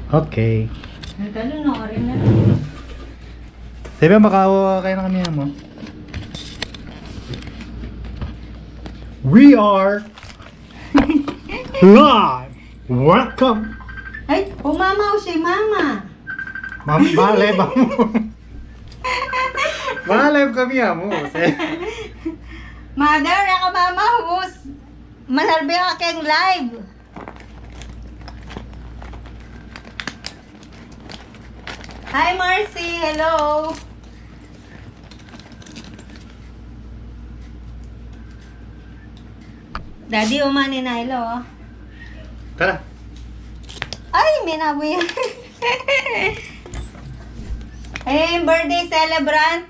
Okay. Nagkalo no, rin na. Sabi makawa kayo na kami mo. We are live. Welcome. Ay, umamaw si mama. Malay ba mo? Malay kami mo. Mother, ako mama, hus. Manalbi ako keng live. Hi Marcy, hello. Daddy, umani na, hello. Tara. Ay, may naboy. Hey, birthday celebrant.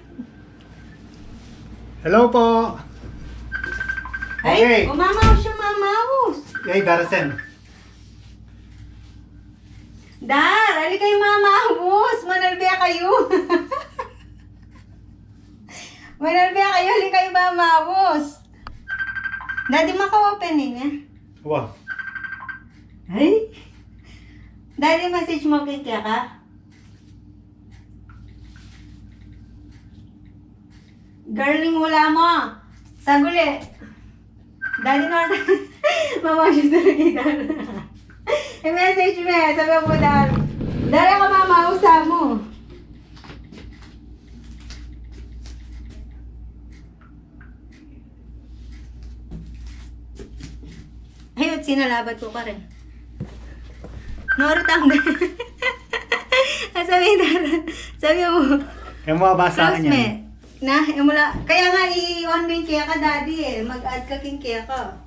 Hello po. Ay, umamaw siya, mamawos. Hey, Darsen. Dar, ali kayo mamawos. Manalbiya kayo. Manalbiya kayo, ali kayo mamawos. Daddy, maka-opening eh. Wow. Ay. Daddy, message mo kay Kaya ka? Girling wala mo. Saguli. Daddy, no. Mama, siya talaga Dar. I-message mo eh. Sabi mo, Dar. Dar, ako mamausa mo. Ayun, sinalabat ko ka rin. Norotang. Sabi mo. Kaya mo babasa ka niyan. Na, mula, kaya nga i-on mo yung kaya ka, Daddy eh. Mag-add ka king kaya ka.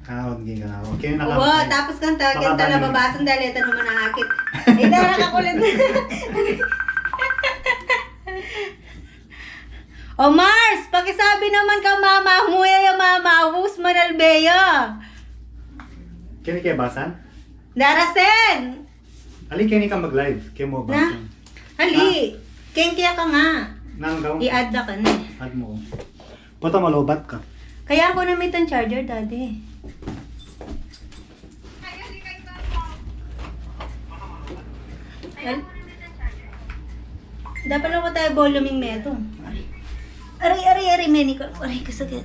Hindi ka na. Okay, na Oo, tapos kang tawagin ta nababasang dahil ito naman nakakit. Eh, dahil nakakulit na. O Mars, pakisabi naman ka mama, humuya yung mama, hus manalbeya. Kini kaya basan? Darasen! Ali kini ka mag-live. Kaya mo Na? basan. Ali, kaya ka nga. Nang gawin. I-add na ka na. Add mo. Puto malobat ka. Kaya ako na may itong charger, Daddy. Dapat lang ko tayo voluming meto. Aray, Menicol. Aray, kasagad.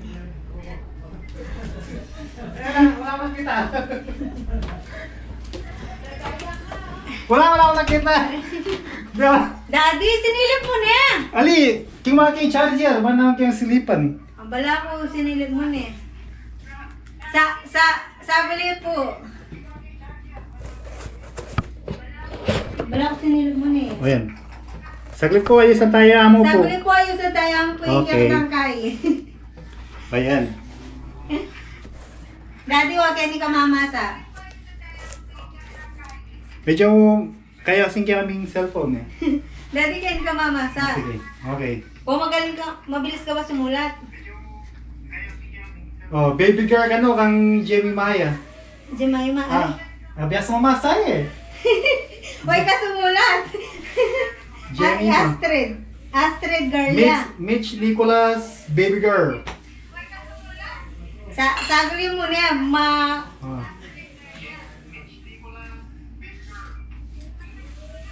Wala akong nakita. Wala akong nakita. Daddy, sinilip mo na! Ali, king mga kay charger. Manang kayong silipan. Ang bala ko, sinilip mo na. Sabali po. Bala ko sinilip mo na. O yan. Saglit ko ay isang taya mo po. Sabali po ayun sa tayang po yung Okay. kay. Ayan. Daddy, huwag kayo ni kamamasa. Medyo kaya kasing kaming cellphone eh. Daddy, kayo ni kamamasa. Sige. Okay. O magaling ka, mabilis ka ba sumulat? Oh, baby girl ano kang Jamie Maya. Jemima, ay. Abiyas mo masay eh. Huwag ka sumulat. Ay, Jemima. Astrid girl ya. Mitch Nicholas, baby girl. Saguli mo na, Oh.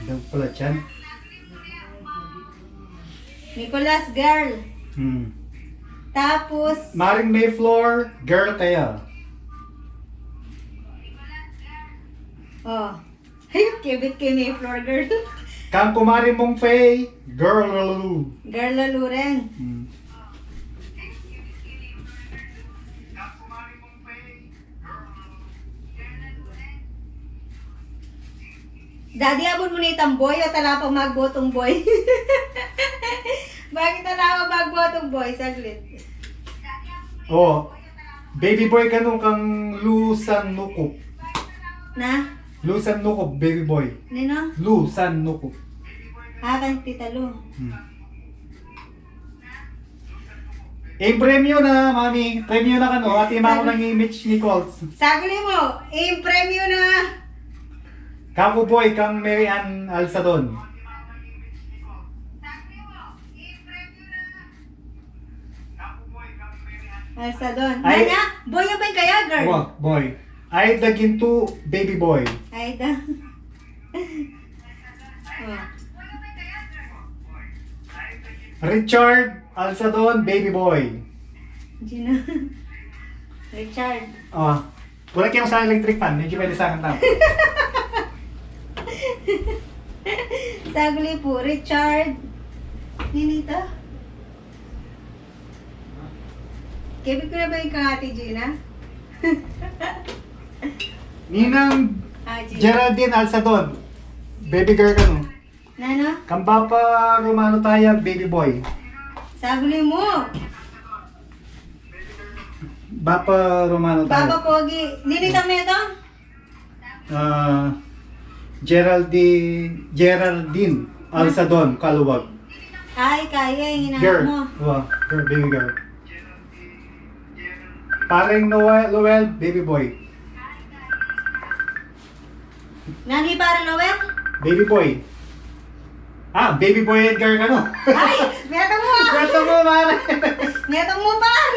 Daw pala dyan. Nicholas girl. Tapos, Maring Mayflower, girl kaya. oh. Ay, kibit kay Mayflower girl. Kang kumari mong Faye, girl lulu. Girl lalo rin. Daddy, abon mo na itang boy o tala pang magbotong boy? Bakit tala pang magbotong boy? Saglit. Oh, baby boy kanong kang Lusan Nukop. Na? Lusan Nukop, baby boy. Nino? Lusan Nukop. Kang titalo. Premyo na, mami. Premyo na kano. At ima ko ng Mitch Nichols. Saglit mo, premyo na. Kamu boy, kang Mary Ann Alsadon. Alsa doon. Ay- Nanya, boy ba kaya girl? Boy. Ay, daginto, baby boy. Ay da. Oh. Richard Alsadon, baby boy. Gina. Richard. Oh. Wala kayong sa electric fan, medyo pwede sa akin tao. Saguli po, Richard. Ninita. Kevin ko na ba yung kahati, Gina? Ninang Gina. Geraldine Alsadon, baby girl ka no. Nano? Kambapa Romano Taya, baby boy. Saguli mo. Bapa Romano Taya. Baba Pogi. Ninita mo ito? Geraldine Alsadon, Kaluwag. Ay, kaya. Hinahanap Girl. mo. Wow, girl, baby girl. Pareng Noel, baby boy. Nani para Noel? Baby boy. Ah, baby boy and girl ka no. Ay! Meto mo! Kwento mo, mare. Meto mo par!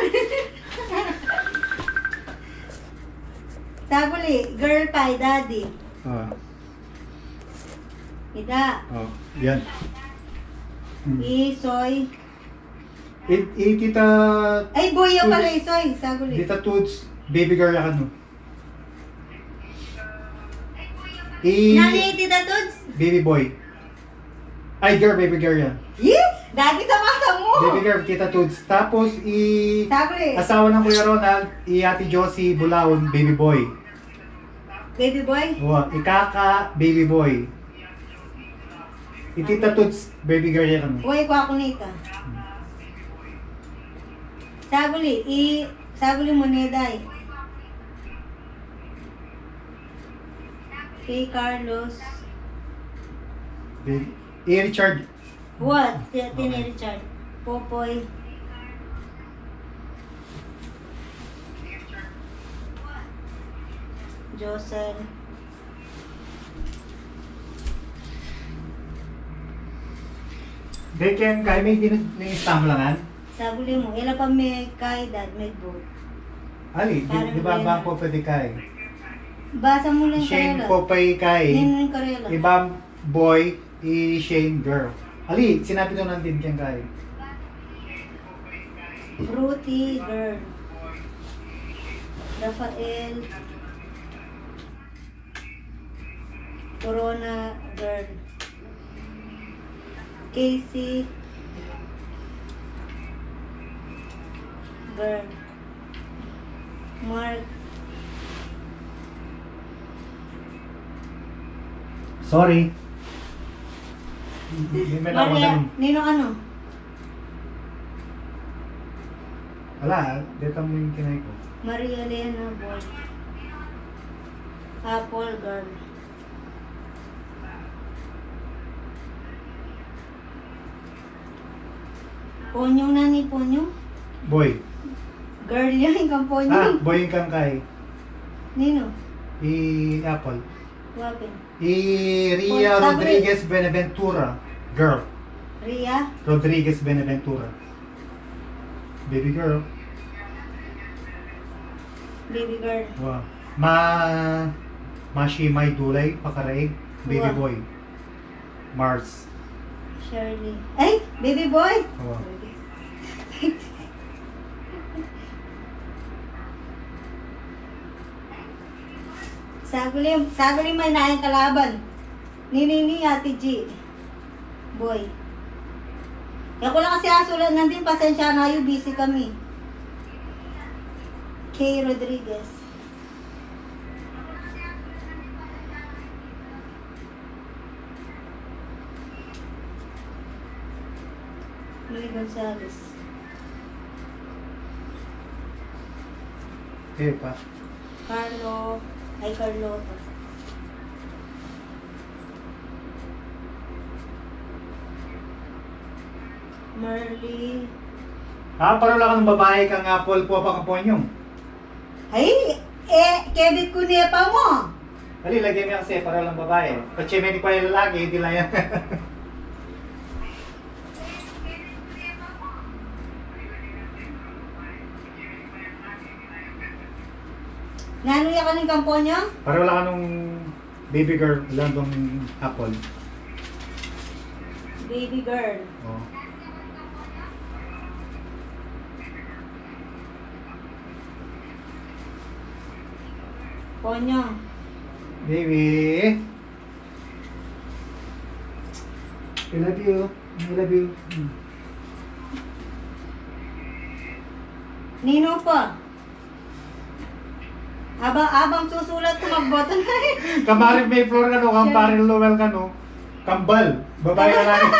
Saguli, girl pie, daddy. Oh, Ida. oh, yan. Isoy. Tita... Ay, boyo Toots. pala isoy. Saguli. Tita Toots, baby girl ka no. Nani, tita Tods? Baby boy. Ay, girl, baby girl yan. Yee! Dati sa masa mo! Baby girl, Tita Toots. Tapos, Saguli. asawa ng Kuya Ronald, Ate Josie Bulaon, baby boy. Baby boy? Wow, Ikaka, baby boy. Tita Toots, baby girl yan ano. Uy, ko ako nita. Saguli, saguli mo neday. Kay Carlos. Baby. Richard. What? Tini Richard. Popoy. Josel. Beken, kaya may inistamlangan? Saguli mo, ila pa may kay dad, may boat. Ali, di ba ba po pwede kay? Basa mo lang Shane karela. po pa'y kay. Nino yung karela. Ibang boy, Shane girl. Ali, sinabi ko nandun kyan kay. Fruity girl. Rafael. Corona girl. Casey girl. Mark. Sorry. Hindi mo na ako Maria, ganun. Nino ano? Wala, dito mo yung kinay ko. Maria Elena boy. Apple girl. Ponyong nani ponyong? Boy. Girl yan, ikang Ah, ponyong. boy yung kang kay. Nino? Apple. Wapin. Ria Oh, sabi. Rodriguez Benaventura. Girl. Ria? Rodriguez Benaventura. Baby girl. Baby girl. Wow. Mashimay Dulay, Pakaraig. Baby Wow. boy. Mars. Shirley. Ay! Baby boy! Wow. Saguli may naing kalaban. Nini Ate G. Boy. Kaya ko lang kasi asulan nandun, pasensya na kayo, busy kami. Kay Rodriguez. Luis Gonzalez. Okay pa. Carlo. Ay, Carlota. Merly. Parang lang ng babae kang apple po pa kaponyong. Ay, Kevin Kunepa mo. Dali, lagyan niya kasi para lang babae. Kasi may pa yung lalaki, hindi lang yan. Nanuya ka ng kampo niya? Para wala ka nung Baby girl, wala bang apple? Baby girl. Oh. Ponyo. Baby. I love you. I love you. Nino pa. Abang susulat ko magboto na Kamarin may floor ka no, kamparin lowel ka no. Kambal. Babae ka lang.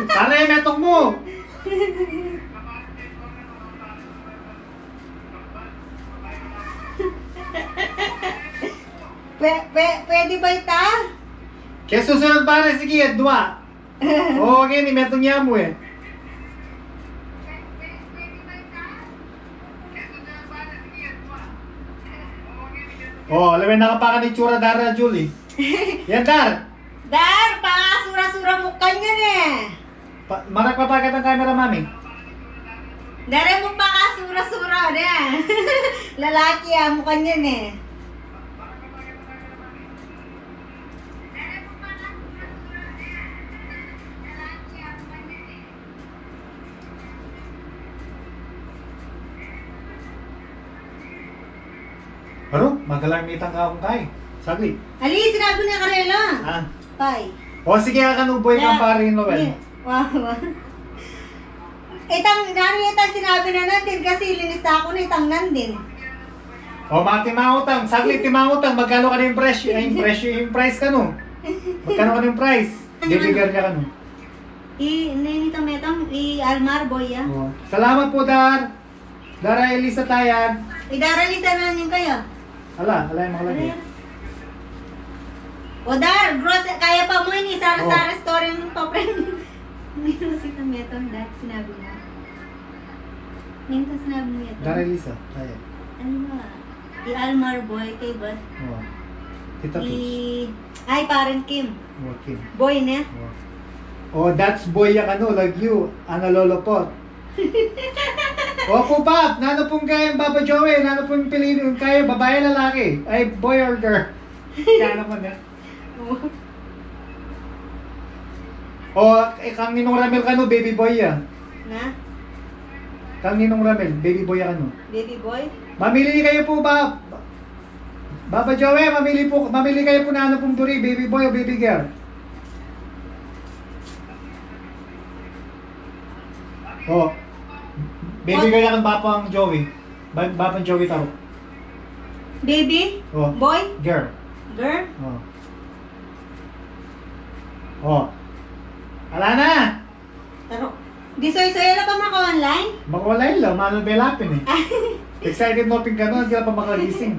Tara, metong mo. Pwede ba ita? Kaya susunod pare, sige, dua. Oo, okay, ni metong niya mo eh. Oh, alam mo, nakapakan ni Chura Dara Julie. Yan, Dar. Dar, sura-sura mo kanya eh. Marak papagat ang camera, mami. Dare mo sura-sura ne. Lalaki mo kanya eh. Aro, magalarmitan ka akong kay. Saglit. Ali, sinabi niya karela. Ah. Bye. O sige, kanuboy kang pare yung Noel. Wow. Itang sinabi na natin kasi linista ako na itang nandin. O mga timangutang, saglit timangutang, magkano ka na yung presyo? Ay, yung price ka no? Magkano ka na yung price? Bibigyan ka no? Metong, Almar boy ya. O. Salamat po, Dar. Dara Elisa Tayag. Idaralisa na niyo kayo. Ala yung makalagay. O Dar, gross, kaya pa mo yun, sara-sara story ng Papremyo. Nino si Tametong, dahil sinabi mo. Nino sinabi mo ito. Dara Elisa Tayag. Ano ba? Almar boy, kay Bot. O. Tita Toots. Ay, parang Kim. O, Kim. Boy na. O, that's boy yak ano, like you. Ano lolopot. Opo, Pap. Nano pong kaya Papa Joey? Nano pong piliin kaya babae, lalaki? Ay, boy or girl? Kaya naman yan. O, kang Ninong Ramel ka no, baby boy yan. Na? Kang Ninong Ramel, baby boy yan no. Baby boy? Mamili kayo po ba? Papa Joey, mamili kayo po na ano pong duri, baby boy o baby girl? O, baby girl yan ang Papang Joey. Papang Joey taro. Baby? O, Boy? girl. Girl? Oh. Oh. Ala na! Taro. Di soy-soy na pa maka-online? Makulay lang, manong belapin eh. Excited mo ping gano'n, hindi na pa makagising.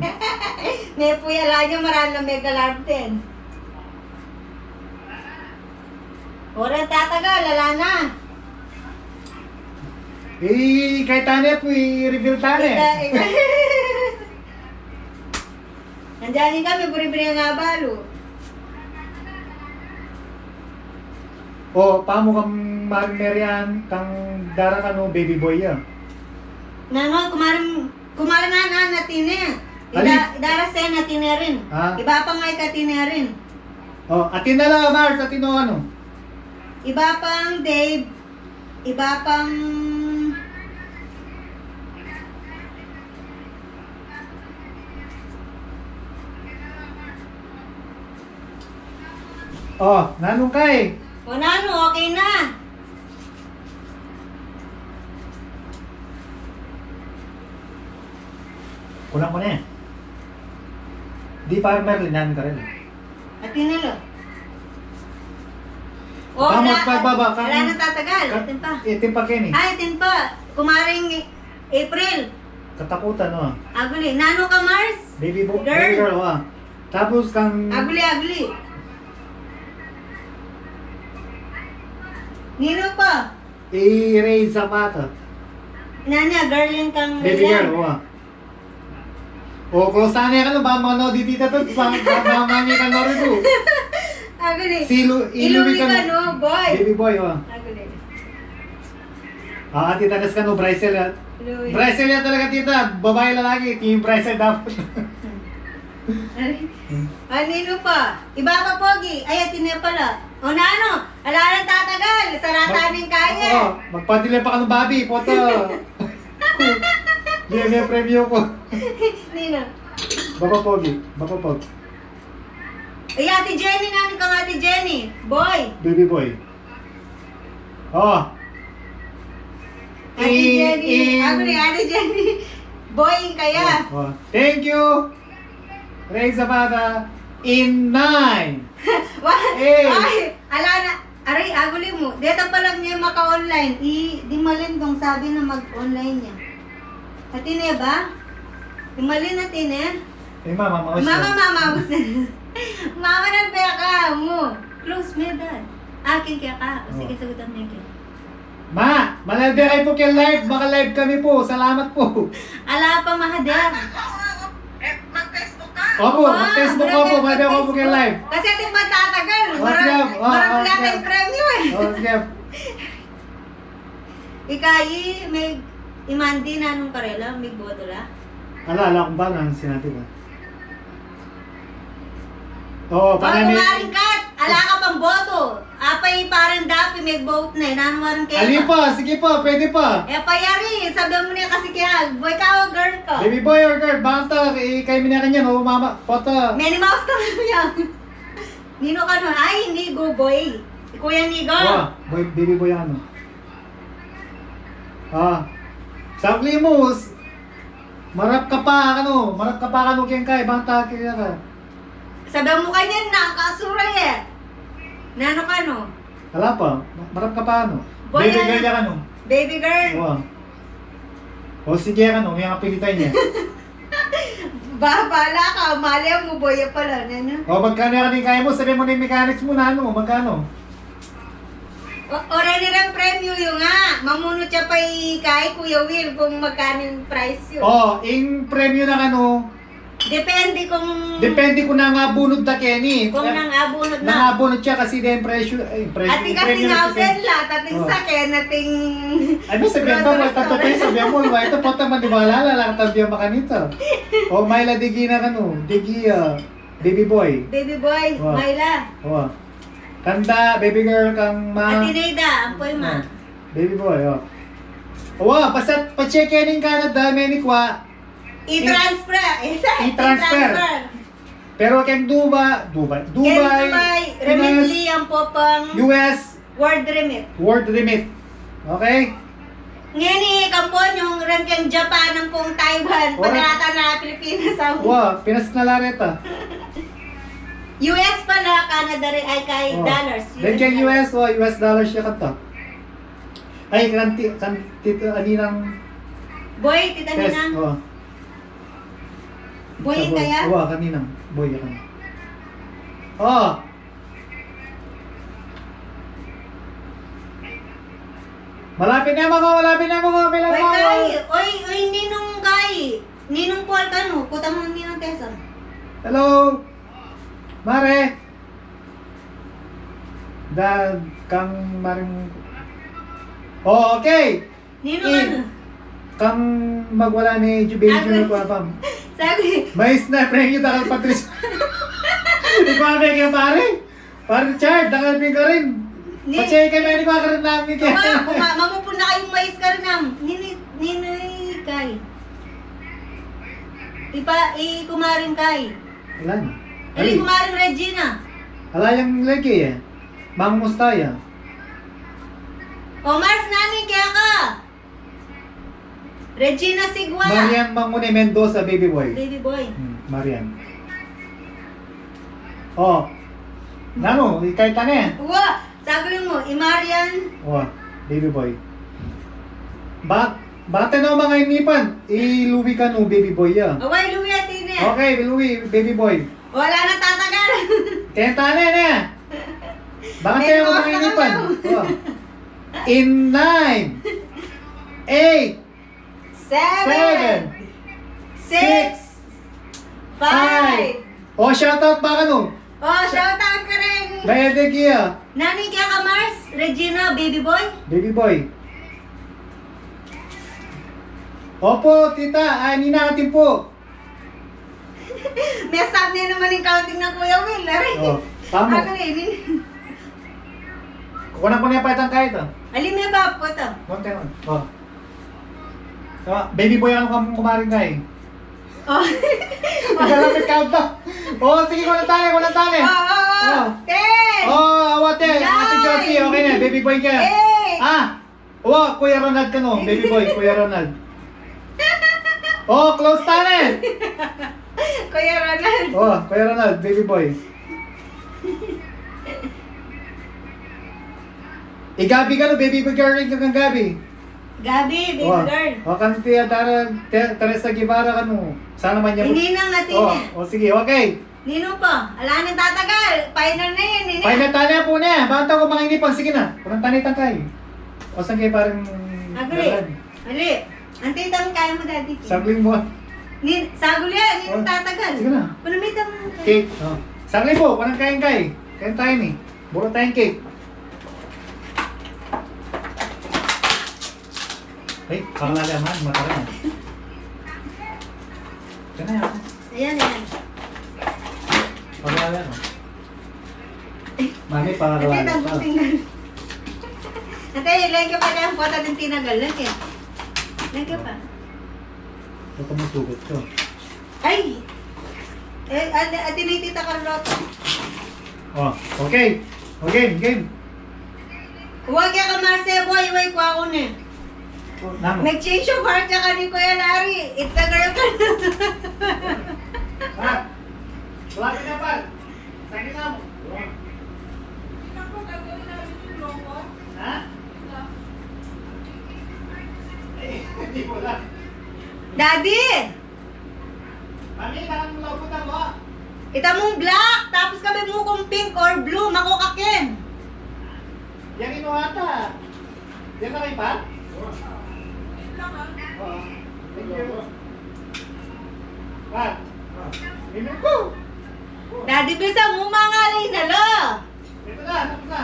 May puya lagi marami na mega larp din. Oras tatagal, lala na. Eh, kay Tane po, i-reveal Tane. Nandiyan kami, buri-buri nga balo. O, paano kang Marian, kang Dara ka no, baby boy yan. Nano, kumarin na natin eh. Ali. Idara sen natin rin. Ha? Iba pang ay katin rin. O, atin na lang, Mars, atin no ano. Iba pang Dave. Iba pang... O, nanong ka eh. O nano, okay na. Kulang mo na eh. Di pa Merlin, namin ka rin. Atin na lo. O, Tama, pagbaba ka. wala na tatagal. Atin pa. Itim pa Kenny. Ay, atin pa. Kumaring April. Katakutan no. Aguli. Nano ka, Mars? Baby Girl. girl, ah. Tapos kang... Aguli. Nino pa? I-raise Zapata. Nanya, girl yun kang... Baby girl, ah. O, close na ka no, ba mga no, di tita to, sa mama niya ka no rin po. Aguli. Si Iluwi ka no, boy. Baby boy, ah. Aguli. Ah, tita nas ka no, BRYCEL yan. Iluwi. BRYCEL yan talaga tita, babae lalaki, team BRYCEL dapat. Nino pa? Iba pa, Pogi. Ay, atin na pala. O na ano? Ala nang tatagal. Sarata aming kaya. Oo, magpadila pa ka ng babi, poto. Hindi, may premyo po. Nino. Baba Pogi, Baba Pog. Ay, Ate Jenny, nanin ka nga, Ate Jenny. Boy. Baby boy. Oh. Ate Jenny. Ako ni Ate Jenny. Boy, kaya. Oh. Thank you. Raise the bata in 9. Ay, ala na. Aray, aguli mo. Dito pa lang niya maka-online. Di malindong sabi na mag-online niya. Atine ba? Di malin natin Eh, mama, Mama, Mama ng pera ka mo. Close me, dad. Akin kaya ka. O sige, sagutan mo yun. Ma, malalbi kayo po kay live. Baka live kami po. Salamat po. Ala pa, mahader. Opo, mag-Facebook ko po. Malalbi ako po kay live. Kasi ating matatagal. Sige. Marami lang tayong premyo eh. Sige. Ikayi, may imandi na nung karela, may boto la. Ala kung ba lang sinabi ba? Oo, Parang panay nga rin kat, ala ka pang boto. Apay parang dapi may vote na eh. Nanwaran kayo. Ali pa, sige pa, pwede pa. Eh payari, sabi mo niya kasi kaya, boy ka o girl ka? Baby boy or girl, banta, kayo minaka niyan, o mama, pota. Many mouse ka lang yan. Nino ka nun? Ay, Nigo boy. Kuya Nigo. Boy, baby boy ano. Sakli mo, marap ka pa, kaya kaya, banta, kaya ka. Sabi mo kanyan na, kasuray eh. Nano ka no? Wala pa, marap ka pa ano. Boy, Baby ano? girl yan ano. Baby girl. O sige ano, may kapilitan niya. Bahala ka, mali mo boy pala. Nano? O magkano yan kaya mo, sabi mo na yung mechanics mo na ano, magkano? Already rin premyo yung nga. Mamunod siya pa kay Kuya Will kung magkano yung price yun. Yung premyo na ano, Depende kung na nga bunod na Kenny. kung nang-abunod na. Nangabunod siya kasi din presyo, Ating kasi ngausen la, tating sakin, ating... Ano sabihin ko, tato tayo sabihin mo, ito po taman di ba lalala, tabihan makanito. O Myla Digi na kano, Digi, baby boy. Baby boy, Wow. Myla. Kanda, baby girl, kang ma... Atineda, ampoy ma. Baby boy, basta pa-check yan yung Canada, menikwa. I-transfer. I-transfer. Pero kay Dubai, Remotely ang po pang US, word remit. word remit. Okay? Ngayon kampon yung ranking Japan ang pong Taiwan, padarata na Pilipinas ang Pinas na lareta. US pala, Canada rin ay kay dollars. Then kay US, US dollars siya kanta. Ay, aninang Boy, tita test. Ninang. Boy, kaya? Kaninang. Boy, kan. Malapit na mga, Kailan Oy, mo? kay. Oy, ninong kay. Ninong Paul ka no? Kuta mo ninong Tessa. Hello? Mare? Kang maring... okay! Ninong ano? Kang magwala ni Baby Junior ko apam. Sabi, May snap rin yung dakal Patrice. Hindi ko amin kayo pare. Pare Richard, dakal pin ka rin. Pacheck kayo may ka rin namin kaya. mamupun na kayong mais ka rin nam. Ninoy kay. Kumarin kay. Ilan? Kumarin Regina. Ala yung lagi eh. Mang Mustaya. Mars namin kaya ka. Regina Sigwa. Marian Mangune Mendoza, baby boy. Baby boy. Marian. Nano, kahit ano eh. Sabi mo, Imarian. Baby boy. Bata na mga inipan. Louis ka no, baby boy ya. Away, Louie Atine. Okay, Louis, baby boy. Wala na tatagal. Kenta na na. Bakit kayo mga inipan? In 9, 8, 7, 6, 5. Shoutout ba ka no? Shoutout ka rin. Bayade kiya. Nani kaya ka, Mars? Regina, baby boy? Baby boy. Opo, tita. Nina natin po. May stop niya naman yung counting ng Kuya Will. Oh, tama. Ako rin. Kukunan ko niya pa itang kahit oh. Alin may bab po to? Konti nun. Oh. Tama, baby boy ako kang kumarin ka eh. Oh. Maglalapit count to. Oh, sige, kunan tali. Oh. 10. Oh, awate. Ate Josie, okay na. Baby boy ka. 8. Oh, Kuya Ronald ka no. Baby boy, Kuya Ronald. Oh, close tali. Kuya Ronald. Oh, Kuya Ronald, baby boy. Gabi ka no, baby boy girl ka kang Gabi. Gabi, baby girl. Oh, kan tiya Teresa Guevara ka no. Sana man niya. Hindi nang natin eh. Oh, sige, okay. Nino pa? Ala nang tatagal. Final na yan. Nino. Final tali po na. Banta ko manginipang. Sige na. Kurang tanitan kayo. O saan kayo parang... Ali. Antay tang kaya mo dati. Sagling mo. Sagol yan. Nino tatagal. Sige na. Panamitan mo. Cake. Oh. Sagling po. Parang kain kayo. Kain tayo ni. Buro tayong cake. Ay, parang lalaman. Mataran. Diyan na yan. Ayan. Parang lalaman. Mami, parang Antay lalaman. tang pusingan. Antay, lagyan pa lang po natin tinagal. Lagyan. Lagyan pa. Ito mo sugot ko. Ay! Tinitita Carlota. Oh, okay. Okay, game. Huwag ka Marcelo, iway ko ako na. Namo. Nag-change of heart ka ni Kuya Larry. It's a girl ka na. Ha? Wala ka na pa. Sige na mo. Ha? Hindi ko lang. Daddy! Mami, nakang labutan mo. Ita mong black, tapos kami mo kung pink or blue, makukakin. Yan inuhata. Yan na kayo pa? Oo. Thank you. Pat. Mimi ko. Daddy, bisa mo mangalay na lo. Ito na, tapos na.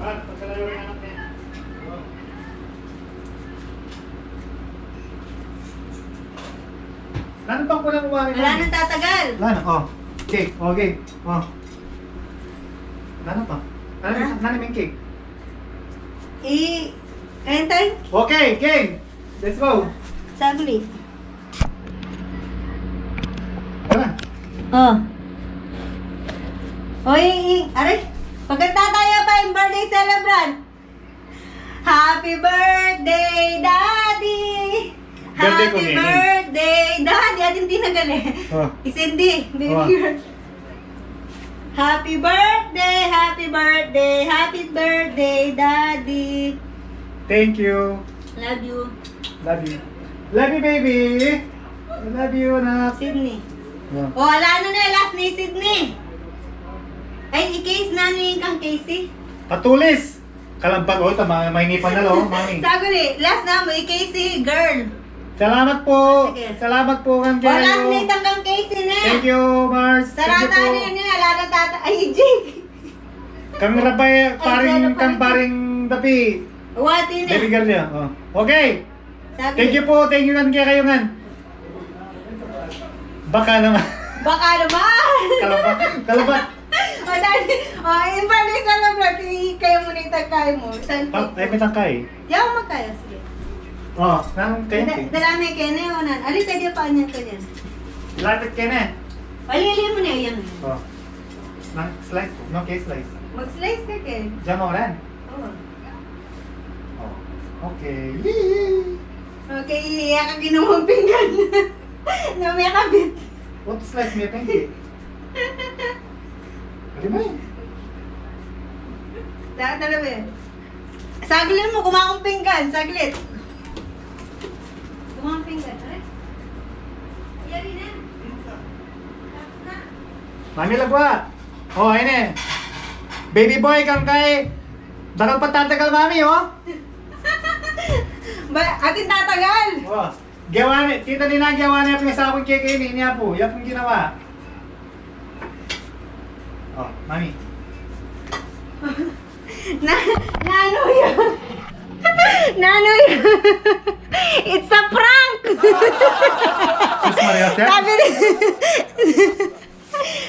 Pat, pagkalayo rin anak niya. Ano bang kulang umari? Wala nang tatagal. Wala na, oh. Cake, okay. Oh. Ano pa? Ano yung cake? Entay? Okay, game! Let's go! Saglit. Tara! Oh. Oy, aray. Pagkanta tayo pa yung birthday celebrant. Happy birthday, Daddy! Birthday ko Happy ngayon. birthday, Daddy! Atin tinagal eh. Oh. Isindi, baby Oh. girl. Happy birthday, happy birthday, happy birthday, Daddy. Thank you. Love you. Love you. Love you, baby! I love you, anak. Sydney. Oh. O, ala na last ni Sydney. Ay, i-case na ni kang Casey. Patulis! Kalampag, oh, ito, mahinipan na lo, mami. Saguli, last na mo, i-Casey, girl. Salamat po! Sige. Salamat po, kang O, last Jayo. na itang kang Casey na. Thank you, Mars. Thank you Sarata po. na niya, ala na tata. Ay, Jake. Kang rabay, kang paring dapi. Wati na. Baby girl niya. Oh. Okay. Sabi, Thank you po. Thank you kan kaya kayo nga. Baka naman. baka naman. Kalabat. O, dali. O, in birthday celebrant, kayo muna itagkay mo. Ay, may tangkay. Yaw magkaya, sige. Oh, nang kayo. Dalami kayo na yun. Ali, pwede pa niyan ko dyan. Lapit kayo na. Alili mo na yan. Oh. Nang slice. No case slice. Mag-slice ka kayo. Diyan mo rin. Oo. Oh. Okay. Yee! Okay, iiyak ka ginawang pinggan. Na may kabit. What slice mo yung cake? Ano ba yun? Dalawa yan. Saglit mo, kumakong pinggan. Saglit. Kumakong pinggan. Aray. Ayan na. Tapos na. Mami lagwa. Oh, ayun eh. Baby boy kang kay. Bakal patatagal mami, oh. Atin tatagal. Oh. Gawa ni, kita ni na gawa niya yung sabon cake ini niya po. Yan pong ginawa. Oh, mami. Nano yun? Nano yun? It's a prank! Sus Maria, sir.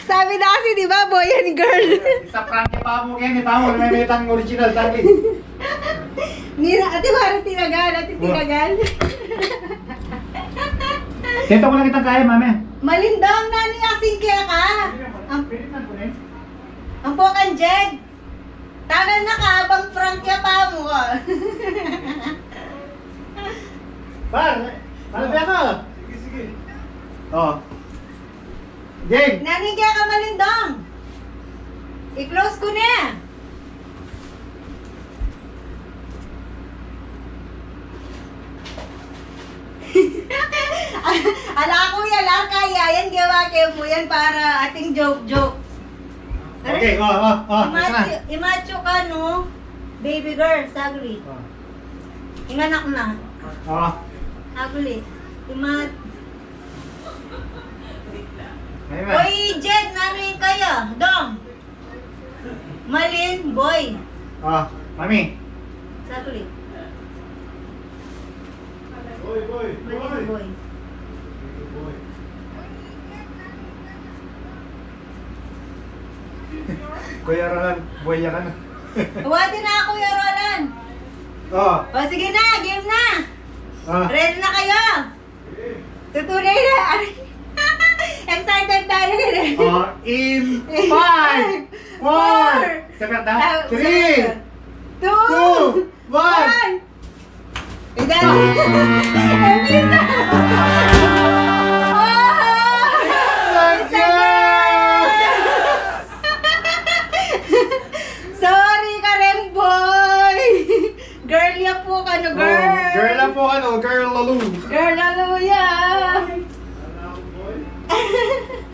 Sabi na kasi, di ba, boy and girl? Sa prank pa mo yan, pa mo. May metang original sabi. Ate Mara tinagal. Kento ko lang kitang kaya, mami. Malindang nani asing kaya ka. Ang pokan Jed. Tagal na ka, bang prank ya pa mo. Paano ba ka? Sige. Oh. Jake! Nani kaya ka malindang. I-close ko na. Ala ko yan, kaya yan, gawa kayo mo yan para ating joke. Okay, Imacho ka, no? Baby girl, sagli. Inganak na. Sagli. Oy, Jed, narin kaya? Dong. Malin, boy. Mami. Sagli. Malin, boy. Kuya Roland, buhay ka na. Huwati na ako, Kuya Roland. O, sige na, game na. Ready na kayo? Tutunay na. Excited tayo. In 5, 4, 3, 2, 1. Sorry ka rin, boy. Girl ya po ka, no, girl. Girl lang po girl lalu. Girl, hallelujah.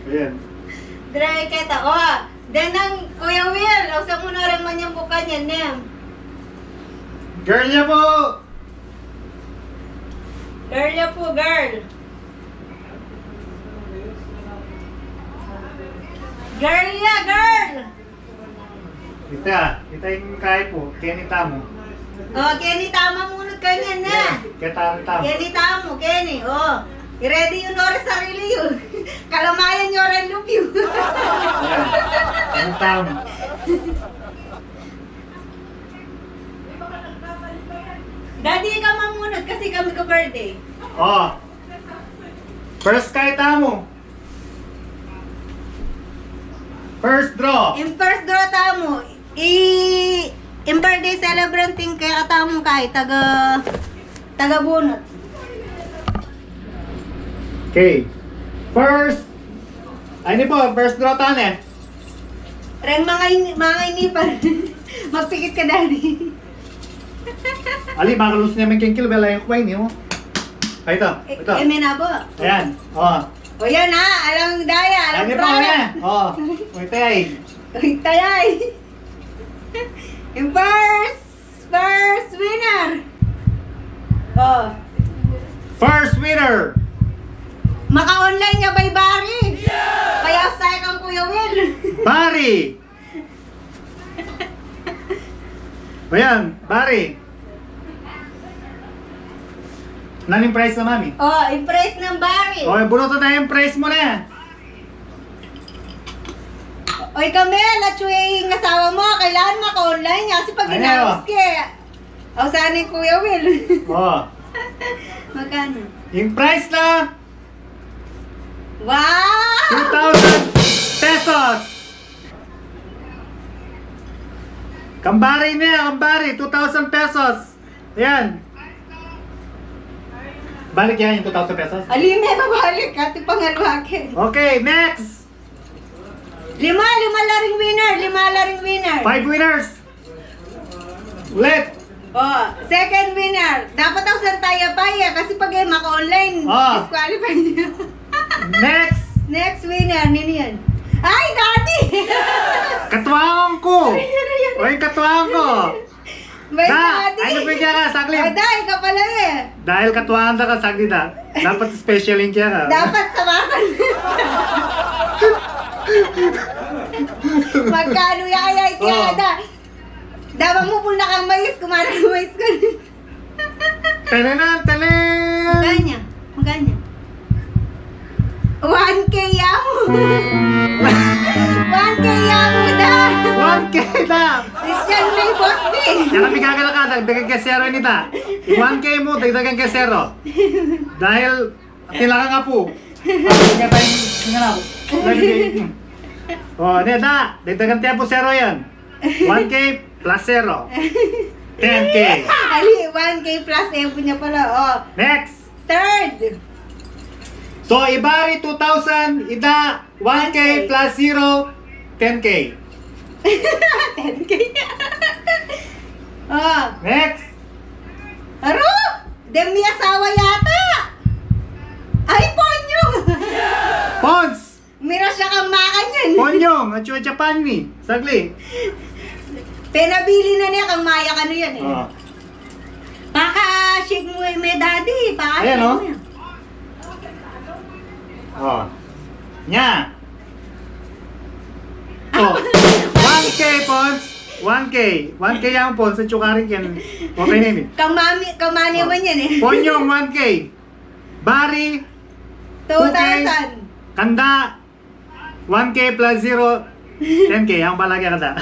Ayan. Dry kita. Then ang Kuya Will, usap mo na rin man yung buka niya, Nem. Girl niya po. Girl ya po, girl. Girl ya, girl. Kita yung kaya po. Kenita mo. Kenny, tama munod ka niyan na. Kita mo. Kenny, tamo, Kenny. I-ready yun oras sarili yun. Kalamayan nyo rin loop yun. Kenita mo. Daddy, ka mamunod kasi kami ko birthday. First kaya mo. First draw. In first draw tamo, in birthday celebrating kaya katamo kay taga bunot. Okay. First. Ay po, first draw tane. Ren mga inipan. Magpikit ka, Daddy. Ali, makalus niya may kinkil, wala yung kuwain niyo. Ay, ito. Menabo. Ayan. O yan ha, alang daya, alang Ano po, prana. Uy, tay. Uy, tayay. Yung first winner. First winner. Maka-online nga by Barry. Kaya stay kang Kuya Will. Barry. Ayan, Barry. Naning price na, mami? Impress ng Barry. Bunuto na yung price mo na. Oy, Camel, at yung asawa mo, kailangan maka-online niya kasi pag ginawis ka. Saan yung Kuya Will? Magkano? Yung price na, Wow! 2,000 pesos. Kambari niya, 2,000 pesos. Ayan. Balik yan yung 2,000 pesos. Alime, mabalik. Ati pangalwakin. Okay, next. Lima laring winner. 5 winners. Ulit. Second winner. Dapat ako sa taya-paya kasi pag maka-online, disqualify niya. Next winner, nino yan? Ay, Daddy! Katuwangan ko. Oy, katuwangan ko. May Daddy! Ano bigyan ka, saglit? Dahil ka pala eh. Dahil katuwangan ka, saglit ha. Dapat special link ka. Dapat samakan. Magkano yaya, Tiada? Dapat mo pula kang mais, kumara ng mais ko. Tananan, tanan! Maganya. Maganya. 1K yamo. 1K yamo dahil. 1K na! Christian May Bosby. Kaya kami gagala ka, dagdagan kasero nita. 1K mo, dagdagan kasero. Dahil, tilakan nga po. Nga tayong, nga na po. O, neda, dagdagan tayo po zero yan. 1K plus 0. 10K. Ali, 1K plus F niya pala. Oh. Next. Third. So, ibari 2,000, ida 1K plus 0, 10K. 10K. Oh. Next. Aro! Demi asawa yata. Ay, Ponyong. Pons. Mira siya kang makan yan. Ponyong, at yung Japan ni. Sagli. Pinabili na niya kang maya ano yan eh. Oh. Paka-shake mo may daddy. Paka-shake Ayan, mo oh. yan. Oh. Nya. Oh. 1K, Pons. 1K. 1K yung Pons. Sa tsukarin yan. Okay na yun. Kamani man yan eh. Ponyong, 1K. Bari, 2,000. Kanda, 1K plus 0, 10K. Ang palagi kada.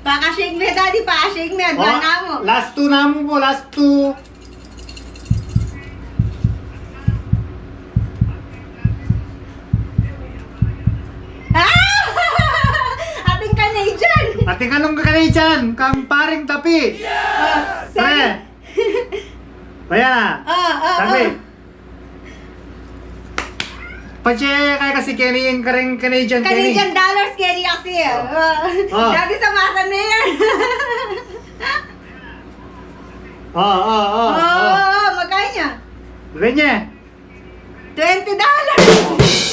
Paka-shake mo daddy. Paka-shake mo yan. Bana mo. Last 2 na mo po. Last 2. Ah! Ating Canadian. Ating anong kakanay dyan? Kang paring tapi. Pre. Kaya na. Sagli. Pache, kaya kasi Kenny yung karing Canadian Kenny. Canadian dollars, Kenny kasi. Dati sa masa na yan. Magkanya? Renye. $20.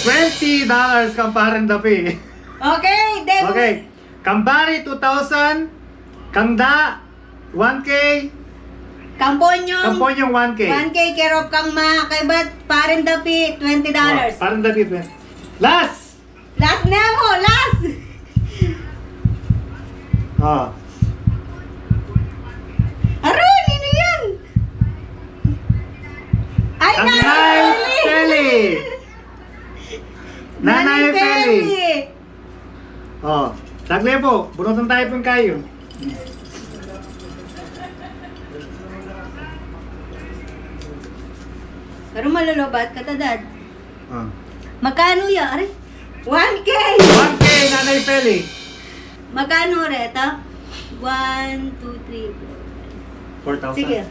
$20 kang paring tapi. Okay, then. Okay. Kambari 2,000. Kangda 1K. Kamponyong. Kamponyong 1K. 1K, kerop kang kay ba't parin dapi, $20. Paring tapi. Last. Last na mo, last. Oh. Aron, ano yan? Ay, Nanay Feli. Nanay Feli. Oh. Sagli po. Bunutan tayo pong kayo. Pero malulubat ka tadad. Oh. Magkano ya? Ari? 1K! 1K, Nanay Feli. Magkano reta? 1, 2, 3, 4. 4,000. Sige.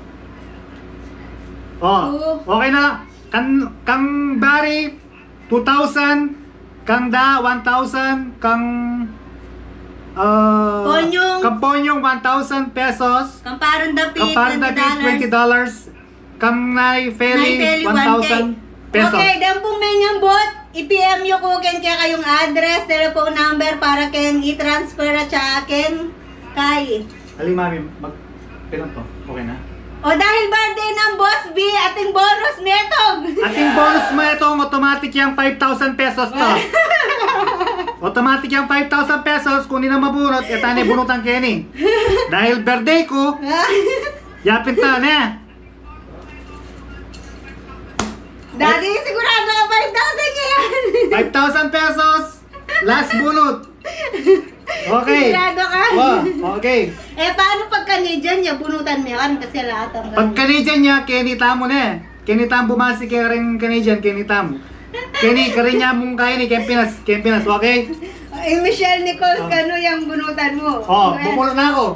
Oh, okay na. Kang bari 2,000, kang da 1,000, kang Ponyong. Kang ponyong 1,000 pesos. Kamparan dapi, Kapag $20. $20. Kang Nay Feli 1,000 pesos. Okay, dan po may niyang bot. I-PM nyo ko ken kaya kayong address, telephone number para ken i-transfer at sa akin. Kay. Ali mami, pilang to? Okay na? O dahil birthday ng Boss B, ating bonus metog. Ating bonus mo itong automatic yung 5,000 pesos to. Automatic yung 5,000 pesos. Kung hindi na mabunot, etane bunutan Kenny. Dahil birthday ko, yapin ta na. Daddy, sigurado ka 5,000 yan. 5,000 pesos. Last bunot. Okay. Sigurado ka? Oh, okay. Eh, paano pag Canadian niya, bunutan mo yan kasi lahat ang Pag Canadian niya, Kenny tamo na. Kenny tamo bumasi kaya rin Canadian, Kenny tamo. Kenny, karin niya mong kaya ni Kempinas, okay? Eh, Michelle Nichols, kano yung bunutan mo? Oh, Ayan. bumulot na ako.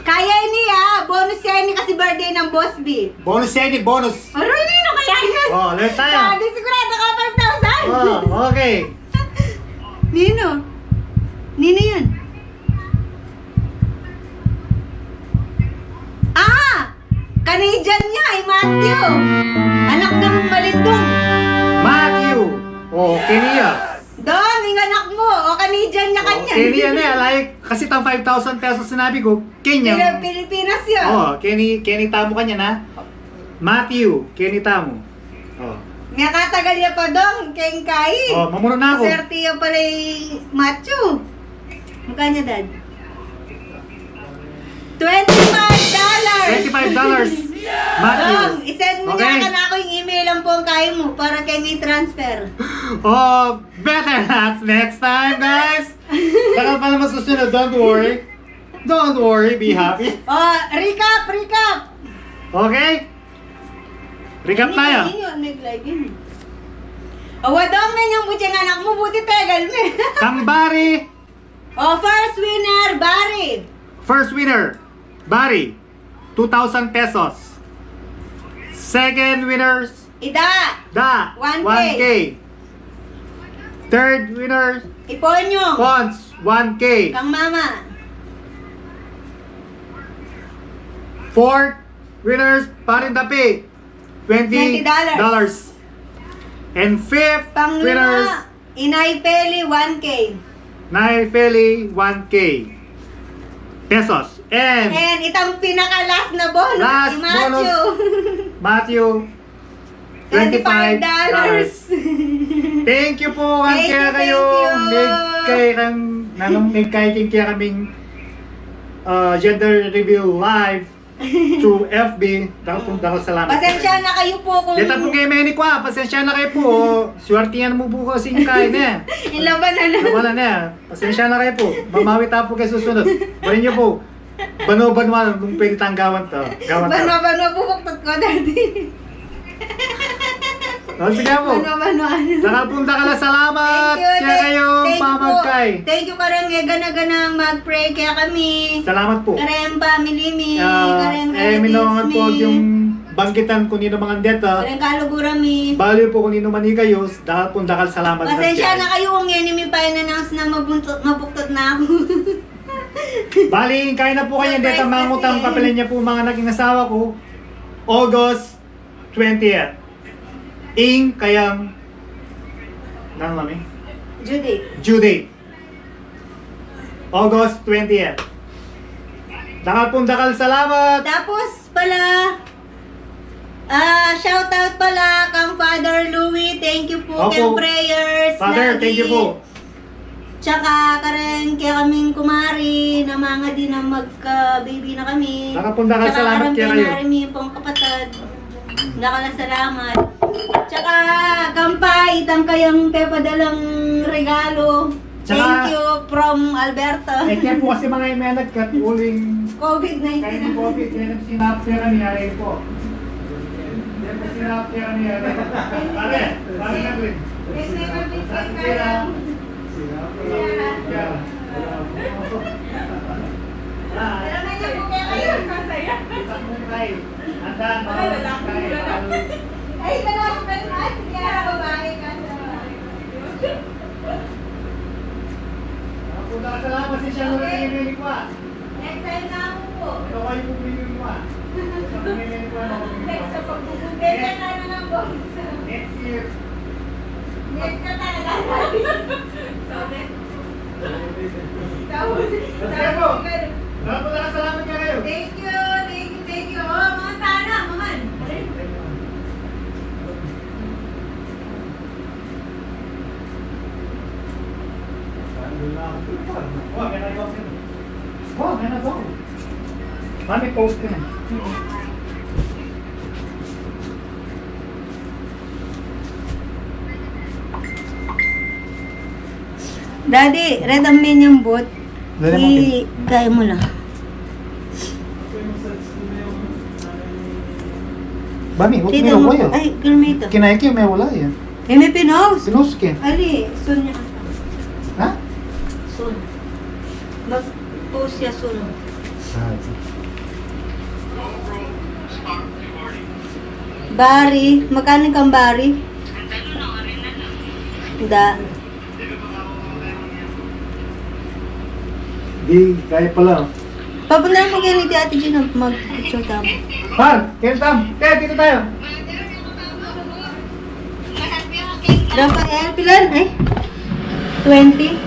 Kaya niya, bonus yan ni kasi birthday ng Boss B. Bonus Kenny, bonus. Ano nino kaya yan? Oh, let's tayo. Daddy, sigurado ka 5,000? Oh, okay. Nino? Nino yan? Canadian niya, ay Matthew. Anak ng Malindong. Matthew. Oh, Kenya. Don, yung anak mo. O, Canadian niya kanya. Kenya na, like, kasi tang 5,000 pesos sinabi ko, Kenya. Pilipinas yun. Oh, Kenny tamo kanya na. Matthew, Kenny tamo. Oh. Nga katagal niya pa dong, keng Kai. Oh, mamuno na ako. Swerte yung pala yung Matthew. Mukha niya, Dad. $25. Matthew. I-send mo Okay. niya ka na ako yung email lang po ang kaya mo para kay may transfer. Oh, better not next time, guys. Baka pa naman susunod. Don't worry. Don't worry. Be happy. Oh, recap! Okay? Recap tayo. Nag-live yun. Wadong na niyang buti ang anak mo, buti tegal mo. Kambari. First winner, Barry. First winner, Bari. 2,000 pesos. Second winners, Ida, Da. 1K. Third winner, Iponyo, Pons. 1K. Kang Mama. Fourth winners, Parindapi. $20. And fifth winners, Panglima, Inay Peli, 1K. Naifeli, 1K pesos. And And itang pinaka-last na bonus, Last si Matthew. Matthew, $25. Thank you po ang Thank kaya you, kayo. May kaya kaming gender reveal live through FB. Dahil salamat. Pasensya na kayo po kung Dito po kayo may kwa. Pasensya na kayo po. Swertihan mo po kasi yung kain na. ilaban na lang. Wala na. Pasensya na kayo po. Mamawi tayo po kayo susunod. Barin niyo po. Bano-banwa kung pwede tayong gawan to. Bano, bubuktot ko, daddy. Sige po. Bano. Nakapunta ka lang. Salamat. Kaya kayo pamagkay. Thank you karang gana-ganang mag-pray kaya kami. Salamat po. Karang family mi, karang Minungan relatives po mi. yung banggitan kung nino mga deta. Karang kalugura mi. Baliw po kung nino manikayos. Dahil po dakal salamat. Pasensya na kayo kung enemy pa in-announce na mabuktot na ako. Bali, kaya na po kayo Surprise deta mangutang kasi. papilan niya po mga naging asawa ko. August 20th. Kayang nang mami? Due date. August 20th. Dakal salamat. Tapos pala, shoutout pala kang Father Louie. Thank you po Opo. kay prayers. Father, thank you po. Tsaka karen kaya kaming kumari na mga din na magka-baby na kami. Nakapunta ka, salamat kaya kayo. Karami pong kapatid. Salamat. Tsaka kampay, itang kayang pepadalang regalo. Tsaka- Thank you from Alberta. Kaya po kasi mga may nagkatuling COVID-19 kaya na. ng COVID, kaya ng sinaptera niya rin po. Kaya po sinaptera niya rin. Pare na rin. Sinaptera. Salamat niyo po kaya kayo. Ay, malapit ka na. Sige, babae ka sa... Salamat si siya nung nangyayari ko. Next time na ako po. Ito kayo pumili mo. Next sa pagbubugay ka na ng box. Next year. Next na talaga. Sabi? Sige po. Salamat ka kayo. Thank you. Oh, mga tana, mga. Mami, post ka na. Daddy, red ang yung boot. Dali mo, Kim. Kaya mo lang. Mami, huwag Tita mo mo. kayo. Ay, kilomito. Kinaiki, may wala yan. May pinos. Sinuski. Ali, sun niya. Ha? Sun. Mag-post siya sun. Bari. Magkano kang bari? Da. Di, kaya pala. Papunta mo kayo ni Ate Gina mag-picture tamo. Par, Kentam, kaya dito tayo. Rafael, pilan? Ay? 20?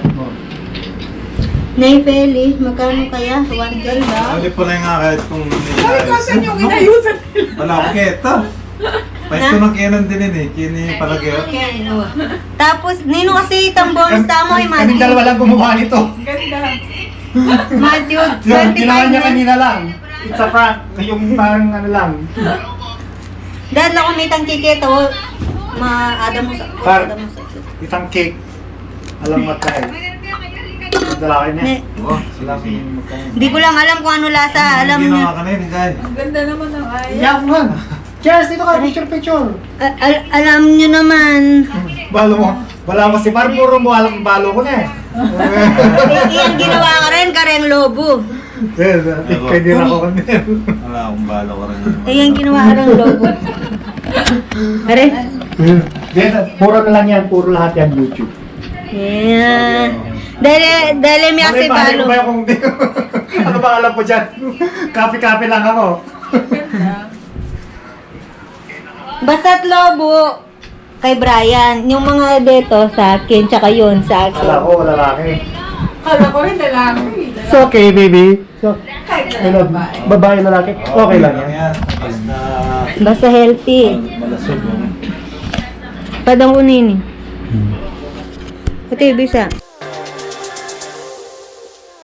Naipeli, magkano kaya? 1 girl ba? Hindi pala nga kahit kung Saan yung inayusan? wala ko kita. Pwede na kinan din eh. Kini palagi. Okay, Tapos, nino kasi itang bonus tamo, Kaming imagine. dalawa lang gumawa nito. Ganda. Matthew, Yung 25 ginawa niya na. kanina lang. It's a prank. Yung parang ano lang. Dahil ako may tangkikito, ma-ada mo sa... Par, ada mo sa... itang cake. Alam mo tayo. Dalaki niya. Ne- Oh, sila yung magkain. Hindi ko lang alam kung ano lasa, alam Hindi niya. ginawa ka na yun, guys. Ang ganda naman ng ay. Iyak mo. Cheers, dito ka. Picture. Alam niyo naman. Balo mo. Wala mo si Par, puro mo alam yung balo ko na eh. Iyan ginawa ka rin, kareng lobo. Yes, pwede na ako kanina. Wala akong balo ka rin. Iyan ginawa ka rin lobo. Are? Puro na lang yan, puro lahat yan YouTube. Yeah. Dali may kasi Pare, balo. ko ba yung kung di ano ba alam ko dyan? Kape-kape lang ako. Basta't lobo kay Brian. Yung mga dito sa akin, tsaka yun sa akin. Kala ko, lalaki. Kala ko rin lalaki. It's okay, baby. So, Kahit ano, babae, lalaki, okay lang yan. Yan, basta Basta healthy. malasog. Padang kunin eh. Ito yung bisa.